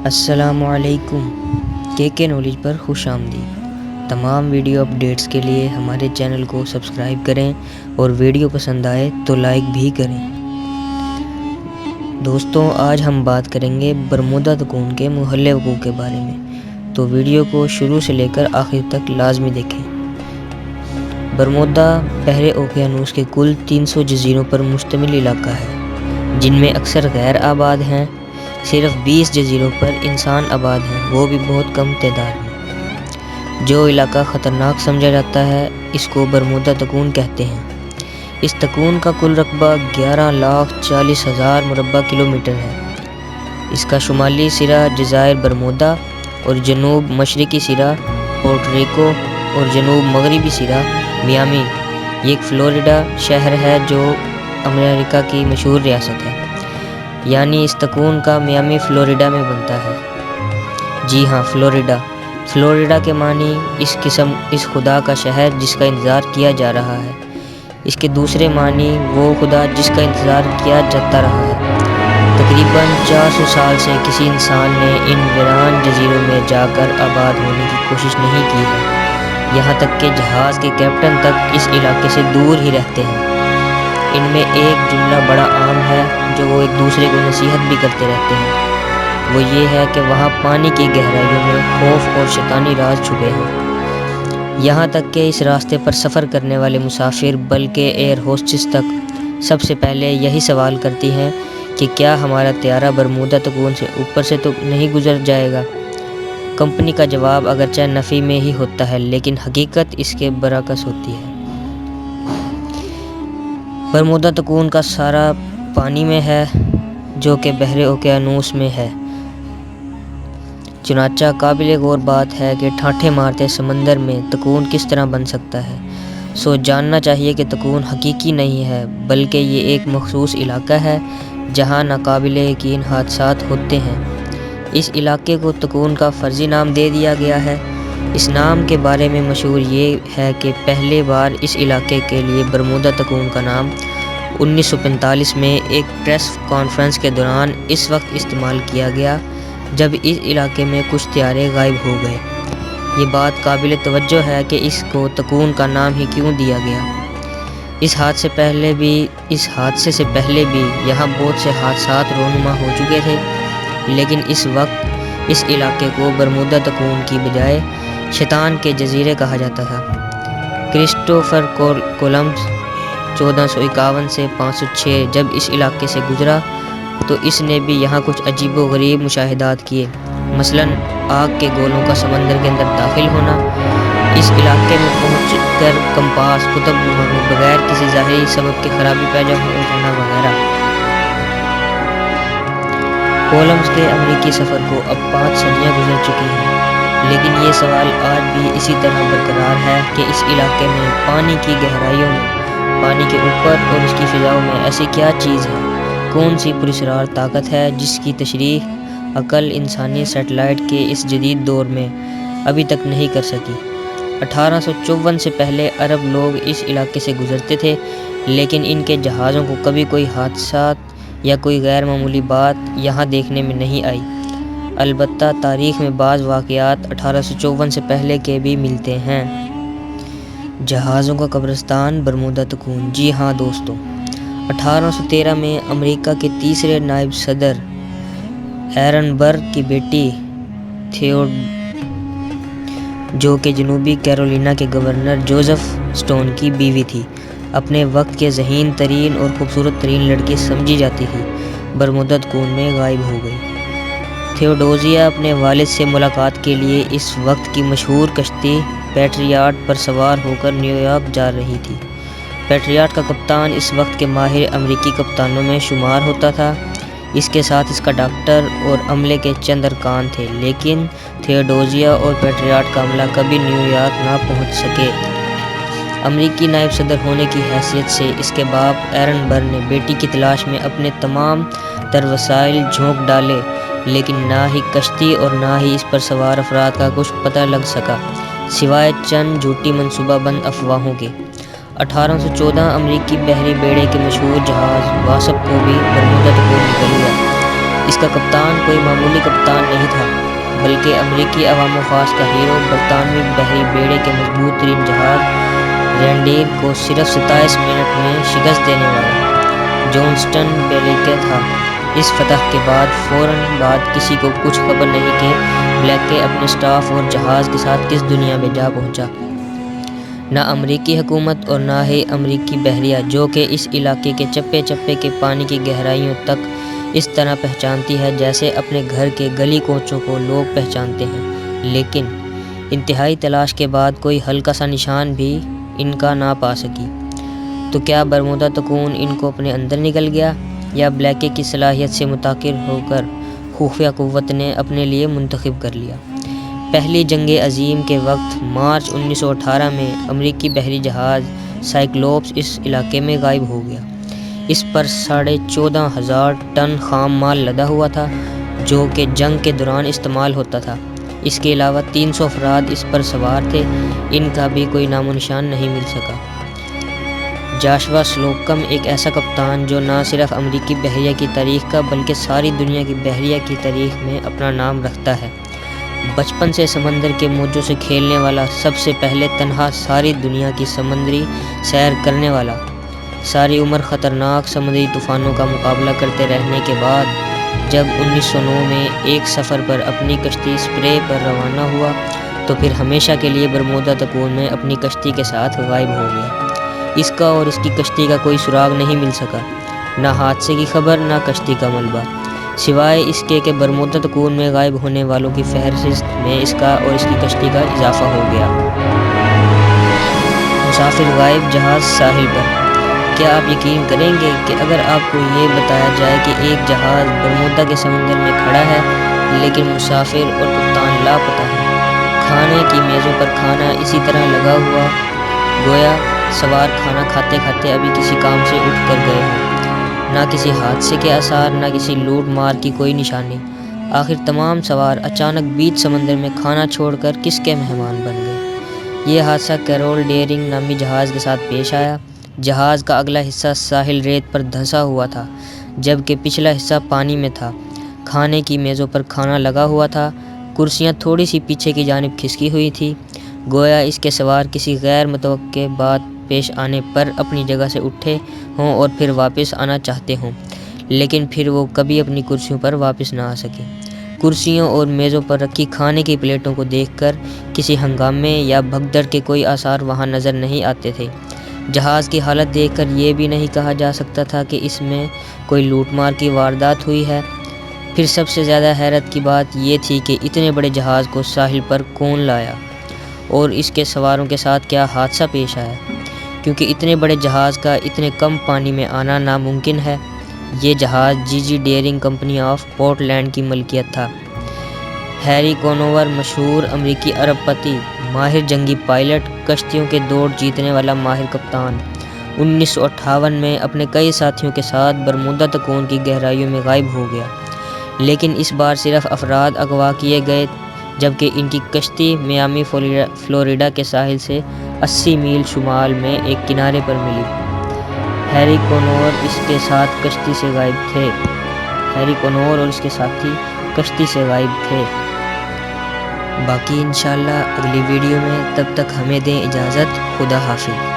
السلام علیکم، کے نالج پر خوش آمدید۔ تمام ویڈیو اپڈیٹس کے لیے ہمارے چینل کو سبسکرائب کریں اور ویڈیو پسند آئے تو لائک بھی کریں۔ دوستوں، آج ہم بات کریں گے برمودا تکون کے محلِ وقوع کے بارے میں، تو ویڈیو کو شروع سے لے کر آخر تک لازمی دیکھیں۔ برمودا بحر اوقیانوس کے کل 300 جزیروں پر مشتمل علاقہ ہے، جن میں اکثر غیر آباد ہیں۔ صرف 20 جزیروں پر انسان آباد ہیں، وہ بھی بہت کم تعداد میں۔ جو علاقہ خطرناک سمجھا جاتا ہے، اس کو برمودا تکون کہتے ہیں۔ اس تکون کا کل رقبہ 11,40,000 مربع کلومیٹر ہے۔ اس کا شمالی سرا جزائر برمودا اور جنوب مشرقی سرا پورٹو ریکو اور جنوب مغربی سرا میامی۔ یہ ایک فلوریڈا شہر ہے جو امریکہ کی مشہور ریاست ہے، یعنی اس تکون کا میامی فلوریڈا میں بنتا ہے۔ جی ہاں، فلوریڈا کے معنی اس خدا کا شہر جس کا انتظار کیا جا رہا ہے۔ اس کے دوسرے معنی وہ خدا جس کا انتظار کیا جاتا رہا ہے۔ تقریباً 400 سال سے کسی انسان نے ان ویران جزیروں میں جا کر آباد ہونے کی کوشش نہیں کی ہے، یہاں تک کہ جہاز کے کیپٹن تک اس علاقے سے دور ہی رہتے ہیں۔ ان میں ایک جملہ بڑا عام ہے جو وہ ایک دوسرے کو نصیحت بھی کرتے رہتے ہیں، وہ یہ ہے کہ وہاں پانی کی گہرائیوں میں خوف اور شیطانی راز چھپے ہیں۔ یہاں تک کہ اس راستے پر سفر کرنے والے مسافر بلکہ ایئر ہوسٹس تک سب سے پہلے یہی سوال کرتی ہیں کہ کیا ہمارا طیارہ برمودا تکون سے اوپر سے تو نہیں گزر جائے گا؟ کمپنی کا جواب اگرچہ نفی میں ہی ہوتا ہے، لیکن حقیقت اس کے برعکس ہوتی ہے۔ برمودا تکون کا سارا پانی میں ہے، جو کہ بحر اوقیانوس میں ہے۔ چنانچہ قابل غور بات ہے کہ ٹھاٹھے مارتے سمندر میں تکون کس طرح بن سکتا ہے۔ جاننا چاہیے کہ تکون حقیقی نہیں ہے، بلکہ یہ ایک مخصوص علاقہ ہے جہاں ناقابل یقین حادثات ہوتے ہیں۔ اس علاقے کو تکون کا فرضی نام دے دیا گیا ہے۔ اس نام کے بارے میں مشہور یہ ہے کہ پہلی بار اس علاقے کے لیے برمودا تکون کا نام 1945 میں ایک پریس کانفرنس کے دوران اس وقت استعمال کیا گیا جب اس علاقے میں کچھ طیارے غائب ہو گئے۔ یہ بات قابل توجہ ہے کہ اس کو تکون کا نام ہی کیوں دیا گیا۔ اس حادثے سے پہلے بھی یہاں بہت سے حادثات رونما ہو چکے تھے، لیکن اس وقت اس علاقے کو برمودا تکون کی بجائے شیطان کے جزیرے کہا جاتا تھا۔ کرسٹوفر کولمبس 1451 سے 506 جب اس علاقے سے گزرا تو اس نے بھی یہاں کچھ عجیب و غریب مشاہدات کیے، مثلاً آگ کے گولوں کا سمندر کے اندر داخل ہونا، اس علاقے میں پہنچ کر کمپاس قطب نما میں بغیر کسی ظاہری سبب کے خرابی پیدا ہو جانا وغیرہ۔ کولمبس کے امریکی سفر کو اب 5 صدیاں گزر چکی ہیں، لیکن یہ سوال آج بھی اسی طرح برقرار ہے کہ اس علاقے میں پانی کی گہرائیوں میں، پانی کے اوپر اور اس کی فضاؤں میں ایسی کیا چیز ہے، کون سی پراسرار طاقت ہے جس کی تشریح عقل انسانی سیٹلائٹ کے اس جدید دور میں ابھی تک نہیں کر سکی۔ 1854 سے پہلے عرب لوگ اس علاقے سے گزرتے تھے، لیکن ان کے جہازوں کو کبھی کوئی حادثات یا کوئی غیر معمولی بات یہاں دیکھنے میں نہیں آئی۔ البتہ تاریخ میں بعض واقعات 1854 سے پہلے کے بھی ملتے ہیں۔ جہازوں کا قبرستان برمودا تکون۔ جی ہاں دوستو، 1813 میں امریکہ کے تیسرے نائب صدر ایرن برر کی بیٹی جو کہ جنوبی کیرولینا کے گورنر جوزف اسٹون کی بیوی تھی، اپنے وقت کے ذہین ترین اور خوبصورت ترین لڑکی سمجھی جاتی تھی، برمودا تکون میں غائب ہو گئی۔ تھیوڈوزیا اپنے والد سے ملاقات کے لیے اس وقت کی مشہور کشتی پیٹریاٹ پر سوار ہو کر نیویارک جا رہی تھی۔ پیٹریاٹ کا کپتان اس وقت کے ماہر امریکی کپتانوں میں شمار ہوتا تھا، اس کے ساتھ اس کا ڈاکٹر اور عملے کے چند ارکان تھے، لیکن تھیوڈوزیا اور پیٹریاٹ کا عملہ کبھی نیویارک نہ پہنچ سکے۔ امریکی نائب صدر ہونے کی حیثیت سے اس کے باپ ایرن برر نے بیٹی کی تلاش میں اپنے تمام تر وسائل جھونک ڈالے، لیکن نہ ہی کشتی اور نہ ہی اس پر سوار افراد کا کچھ پتہ لگ سکا، سوائے چند جھوٹی منصوبہ بند افواہوں کے۔ 1814 امریکی بحری بیڑے کے مشہور جہاز واسپ کو بھی برمودا تکون نکل گیا۔ اس کا کپتان کوئی معمولی کپتان نہیں تھا، بلکہ امریکی عوام و خاص کا ہیرو، برطانوی بحری بیڑے کے مضبوط ترین جہاز رینڈیر کو صرف 27 منٹ میں شکست دینے والا جونسٹن بلیکے تھا۔ اس فتح کے بعد فوراً بعد کسی کو کچھ خبر نہیں کہ بلیکے اپنے اسٹاف اور جہاز کے ساتھ کس دنیا میں جا پہنچا۔ نہ امریکی حکومت اور نہ ہی امریکی بحریہ، جو کہ اس علاقے کے چپے چپے کے پانی کی گہرائیوں تک اس طرح پہچانتی ہے جیسے اپنے گھر کے گلی کوچوں کو لوگ پہچانتے ہیں، لیکن انتہائی تلاش کے بعد کوئی ہلکا سا نشان بھی ان کا نہ پا سکی۔ تو کیا برمودا تکون ان کو اپنے اندر نگل گیا، یا بلیکے کی صلاحیت سے متاثر ہو کر خفیہ قوت نے اپنے لیے منتخب کر لیا؟ پہلی جنگ عظیم کے وقت مارچ 1918 میں امریکی بحری جہاز سائیکلوپس اس علاقے میں غائب ہو گیا۔ اس پر 14,500 ٹن خام مال لدا ہوا تھا، جو کہ جنگ کے دوران استعمال ہوتا تھا۔ اس کے علاوہ 300 افراد اس پر سوار تھے، ان کا بھی کوئی نام و نشان نہیں مل سکا۔ جاشوا سلوکم ایک ایسا کپتان جو نہ صرف امریکی بحریہ کی تاریخ کا بلکہ ساری دنیا کی بحریہ کی تاریخ میں اپنا نام رکھتا ہے۔ بچپن سے سمندر کے موجوں سے کھیلنے والا، سب سے پہلے تنہا ساری دنیا کی سمندری سیر کرنے والا، ساری عمر خطرناک سمندری طوفانوں کا مقابلہ کرتے رہنے کے بعد جب 1909 میں ایک سفر پر اپنی کشتی سپرے پر روانہ ہوا تو پھر ہمیشہ کے لیے برمودا تکون میں اپنی کشتی کے ساتھ غائب ہو گیا۔ اس کا اور اس کی کشتی کا کوئی سراغ نہیں مل سکا، نہ حادثے کی خبر نہ کشتی کا ملبہ، سوائے اس کے کہ برمودا تکون میں غائب ہونے والوں کی فہرست میں اس کا اور اس کی کشتی کا اضافہ ہو گیا۔ مسافر غائب جہاز ساحل پر۔ کیا آپ یقین کریں گے کہ اگر آپ کو یہ بتایا جائے کہ ایک جہاز برمودا کے سمندر میں کھڑا ہے لیکن مسافر اور کپتان لاپتہ ہیں، کھانے کی میزوں پر کھانا اسی طرح لگا ہوا گویا سوار کھانا کھاتے کھاتے ابھی کسی کام سے اٹھ کر گئے ہوں، نہ کسی حادثے کے آثار نہ کسی لوٹ مار کی کوئی نشانی۔ آخر تمام سوار اچانک بیچ سمندر میں کھانا چھوڑ کر کس کے مہمان بن گئے؟ یہ حادثہ کیرول ڈیئرنگ نامی جہاز کے ساتھ پیش آیا۔ جہاز کا اگلا حصہ ساحل ریت پر دھنسا ہوا تھا، جبکہ پچھلا حصہ پانی میں تھا۔ کھانے کی میزوں پر کھانا لگا ہوا تھا، کرسیاں تھوڑی سی پیچھے کی جانب کھسکی ہوئی تھیں، گویا اس کے سوار کسی غیر متوقع بات پیش آنے پر اپنی جگہ سے اٹھے ہوں اور پھر واپس آنا چاہتے ہوں، لیکن پھر وہ کبھی اپنی کرسیوں پر واپس نہ آ سکے۔ کرسیوں اور میزوں پر رکھی کھانے کی پلیٹوں کو دیکھ کر کسی ہنگامے یا بھگدڑ کے کوئی آثار وہاں نظر نہیں آتے تھے۔ جہاز کی حالت دیکھ کر یہ بھی نہیں کہا جا سکتا تھا کہ اس میں کوئی لوٹ مار کی واردات ہوئی ہے۔ پھر سب سے زیادہ حیرت کی بات یہ تھی کہ اتنے بڑے جہاز کو ساحل پر کون لایا اور اس کے سواروں کے ساتھ کیا حادثہ پیش آیا، کیونکہ اتنے بڑے جہاز کا اتنے کم پانی میں آنا ناممکن ہے۔ یہ جہاز جی ڈیئرنگ کمپنی آف پورٹ لینڈ کی ملکیت تھا۔ ہیری کونوور مشہور امریکی ارب پتی، ماہر جنگی پائلٹ، کشتیوں کے دوڑ جیتنے والا ماہر کپتان، 1958 میں اپنے کئی ساتھیوں کے ساتھ برمودا تکون کی گہرائیوں میں غائب ہو گیا، لیکن اس بار صرف افراد اغوا کیے گئے جبکہ ان کی کشتی میامی فلوریڈا کے ساحل سے 80 میل شمال میں ایک کنارے پر ملی۔ ہیری کونور اس کے ساتھ کشتی سے غائب تھے۔ ہیری کونور اور اس کے ساتھی کشتی سے غائب تھے۔ باقی انشاءاللہ اگلی ویڈیو میں، تب تک ہمیں دیں اجازت۔ خدا حافظ۔